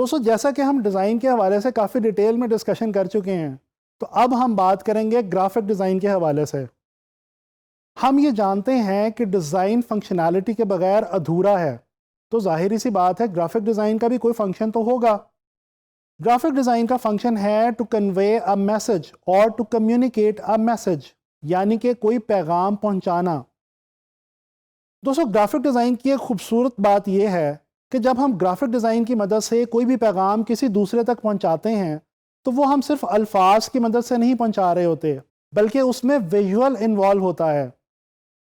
दोस्तों, जैसा कि हम डिज़ाइन के हवाले से काफ़ी डिटेल में डिस्कशन कर चुके हैं, तो अब हम बात करेंगे ग्राफिक डिज़ाइन के हवाले से। हम ये जानते हैं कि डिज़ाइन फंक्शनैलिटी के बगैर अधूरा है, तो ज़ाहिरी सी बात है ग्राफिक डिज़ाइन का भी कोई फंक्शन तो होगा। ग्राफिक डिज़ाइन का फंक्शन है टू कन्वे अ मैसेज और टू कम्युनिकेट अ मैसेज, यानी कि कोई पैगाम पहुंचाना। दोस्तों, ग्राफिक डिज़ाइन की एक खूबसूरत बात यह है कि जब हम ग्राफिक डिज़ाइन की मदद से कोई भी पैगाम किसी दूसरे तक पहुंचाते हैं, तो वो हम सिर्फ अल्फाज की मदद से नहीं पहुंचा रहे होते, बल्कि उसमें विजुअल इन्वॉल्व होता है।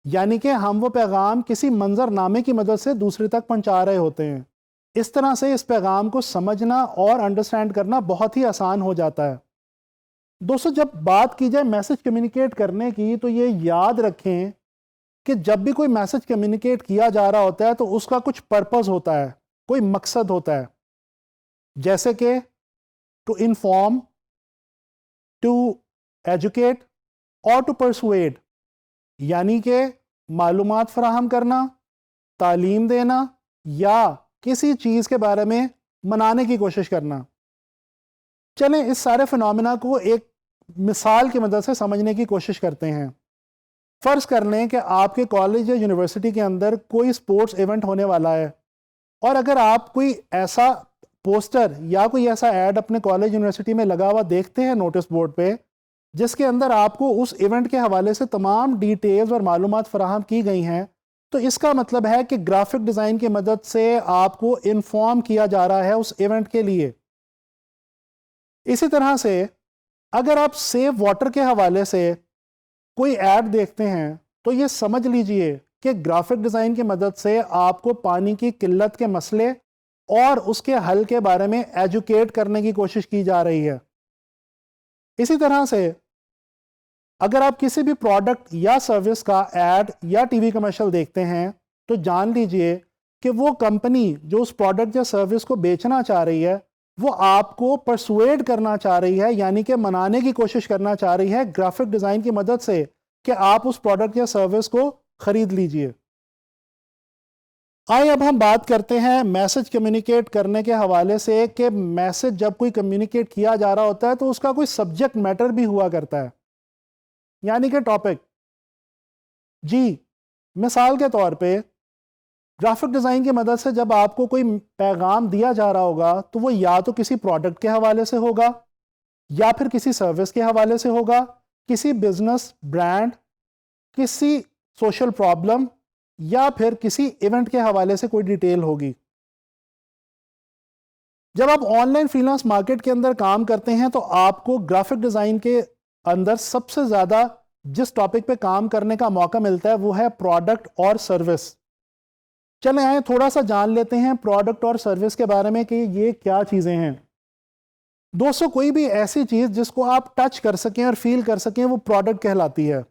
यानी कि हम वो पैगाम किसी मंजरनामे की मदद से दूसरे तक पहुंचा रहे होते हैं। इस तरह से इस पैगाम को समझना और अंडरस्टैंड करना बहुत ही आसान हो जाता है। दोस्तों, जब बात की जाए मैसेज कम्युनिकेट करने की, तो ये याद रखें कि जब भी कोई मैसेज कम्युनिकेट किया जा रहा होता है तो उसका कुछ पर्पस होता है, कोई मकसद होता है। जैसे कि टू इन्फॉर्म, टू एजुकेट और टू परसुएड, यानी कि मालूमात फराहम करना, तालीम देना या किसी चीज़ के बारे में मनाने की कोशिश करना। चलें इस सारे फिनोमेना को एक मिसाल की मदद से समझने की कोशिश करते हैं। फ़र्ज़ कर लें कि आपके कॉलेज या यूनिवर्सिटी के अंदर कोई स्पोर्ट्स इवेंट होने वाला है, और अगर आप कोई ऐसा पोस्टर या कोई ऐसा ऐड अपने कॉलेज यूनिवर्सिटी में लगा हुआ देखते हैं नोटिस बोर्ड पे, जिसके अंदर आपको उस इवेंट के हवाले से तमाम डिटेल्स और मालूमात फराहम की गई हैं, तो इसका मतलब है कि ग्राफिक डिज़ाइन की मदद से आपको इन्फॉर्म किया जा रहा है उस इवेंट के लिए। इसी तरह से अगर आप सेव वाटर के हवाले से कोई ऐड देखते हैं, तो ये समझ लीजिए कि ग्राफिक डिज़ाइन की मदद से आपको पानी की किल्लत के मसले और उसके हल के बारे में एजुकेट करने की कोशिश की जा रही है। इसी तरह से अगर आप किसी भी प्रोडक्ट या सर्विस का ऐड या टीवी कमर्शियल देखते हैं, तो जान लीजिए कि वो कंपनी जो उस प्रोडक्ट या सर्विस को बेचना चाह रही है, वो आपको परसुएड करना चाह रही है, यानी कि मनाने की कोशिश करना चाह रही है ग्राफिक डिज़ाइन की मदद से कि आप उस प्रोडक्ट या सर्विस को खरीद लीजिए। आइए अब हम बात करते हैं मैसेज कम्युनिकेट करने के हवाले से कि मैसेज जब कोई कम्युनिकेट किया जा रहा होता है तो उसका कोई सब्जेक्ट मैटर भी हुआ करता है, यानी कि टॉपिक। जी, मिसाल के तौर पे ग्राफिक डिज़ाइन की मदद से जब आपको कोई पैगाम दिया जा रहा होगा, तो वो या तो किसी प्रोडक्ट के हवाले से होगा, या फिर किसी सर्विस के हवाले से होगा, किसी बिजनेस, ब्रांड, किसी सोशल प्रॉब्लम या फिर किसी इवेंट के हवाले से कोई डिटेल होगी। जब आप ऑनलाइन फ्रीलांस मार्केट के अंदर काम करते हैं, तो आपको ग्राफिक डिज़ाइन के अंदर सबसे ज़्यादा जिस टॉपिक पे काम करने का मौका मिलता है वो है प्रोडक्ट और सर्विस। चलें आए थोड़ा सा जान लेते हैं प्रोडक्ट और सर्विस के बारे में कि ये क्या चीज़ें हैं। दोस्तों, कोई भी ऐसी चीज़ जिसको आप टच कर सकें और फील कर सकें, वो प्रोडक्ट कहलाती है।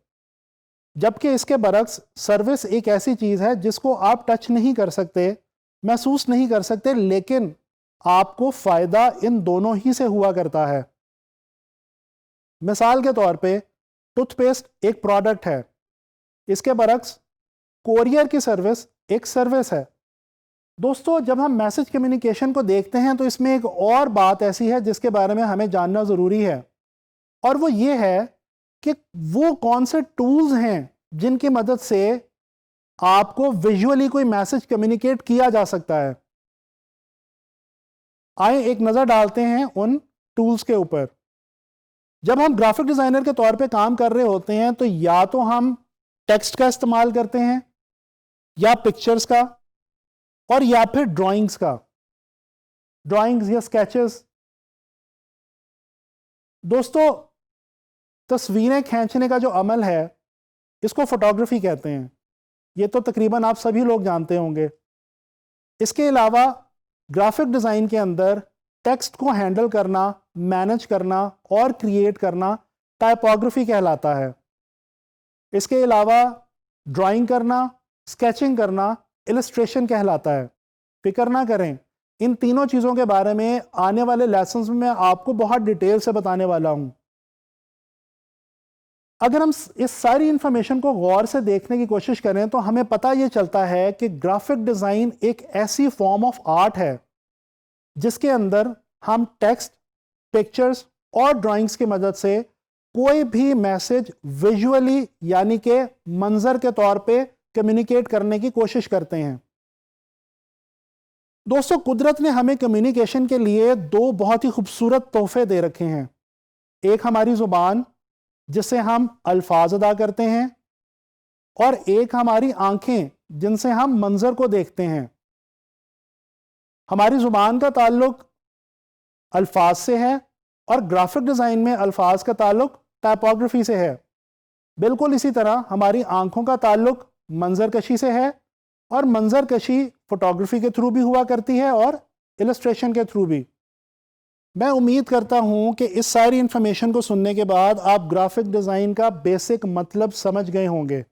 जबकि इसके बरक्स सर्विस एक ऐसी चीज़ है जिसको आप टच नहीं कर सकते, महसूस नहीं कर सकते, लेकिन आपको फ़ायदा इन दोनों ही से हुआ करता है। मिसाल के तौर पे टूथपेस्ट एक प्रोडक्ट है, इसके बरक्स कोरियर की सर्विस एक सर्विस है। दोस्तों, जब हम मैसेज कम्युनिकेशन को देखते हैं तो इसमें एक और बात ऐसी है जिसके बारे में हमें जानना ज़रूरी है, और वो ये है कि वो कौन से टूल्स हैं जिनकी मदद से आपको विजुअली कोई मैसेज कम्युनिकेट किया जा सकता है। आइए एक नज़र डालते हैं उन टूल्स के ऊपर। जब हम ग्राफिक डिज़ाइनर के तौर पे काम कर रहे होते हैं, तो या तो हम टेक्स्ट का इस्तेमाल करते हैं, या पिक्चर्स का, और या फिर ड्राइंग्स का, ड्राइंग्स या स्केचेस। दोस्तों, तस्वीरें खींचने का जो अमल है, इसको फोटोग्राफी कहते हैं। ये तो तकरीबन आप सभी लोग जानते होंगे। इसके अलावा ग्राफिक डिज़ाइन के अंदर टेक्स्ट को हैंडल करना, मैनेज करना और क्रिएट करना टाइपोग्राफी कहलाता है। इसके अलावा ड्राइंग करना, स्केचिंग करना इलस्ट्रेशन कहलाता है। फिक्र ना करें, इन तीनों चीज़ों के बारे में आने वाले लेसन्स में मैं आपको बहुत डिटेल से बताने वाला हूं। अगर हम इस सारी इंफॉर्मेशन को गौर से देखने की कोशिश करें, तो हमें पता ये चलता है कि ग्राफिक डिज़ाइन एक ऐसी फॉर्म ऑफ आर्ट है जिसके अंदर हम टेक्स्ट, पिक्चर्स और ड्राइंग्स की मदद से कोई भी मैसेज विजुअली यानी कि मंजर के तौर पे कम्युनिकेट करने की कोशिश करते हैं। दोस्तों, कुदरत ने हमें कम्युनिकेशन के लिए दो बहुत ही खूबसूरत तोहफे दे रखे हैं। एक हमारी ज़ुबान जिससे हम अल्फाज अदा करते हैं, और एक हमारी आंखें जिनसे हम मंजर को देखते हैं। हमारी ज़ुबान का ताल्लुक अल्फाज से है और ग्राफिक डिज़ाइन में अल्फाज का ताल्लुक टाइपोग्राफी से है। बिल्कुल इसी तरह हमारी आंखों का ताल्लुक मंजर कशी से है, और मंजर कशी फोटोग्राफी के थ्रू भी हुआ करती है और इलस्ट्रेशन के थ्रू भी। मैं उम्मीद करता हूं कि इस सारी इंफॉर्मेशन को सुनने के बाद आप ग्राफिक डिज़ाइन का बेसिक मतलब समझ गए होंगे।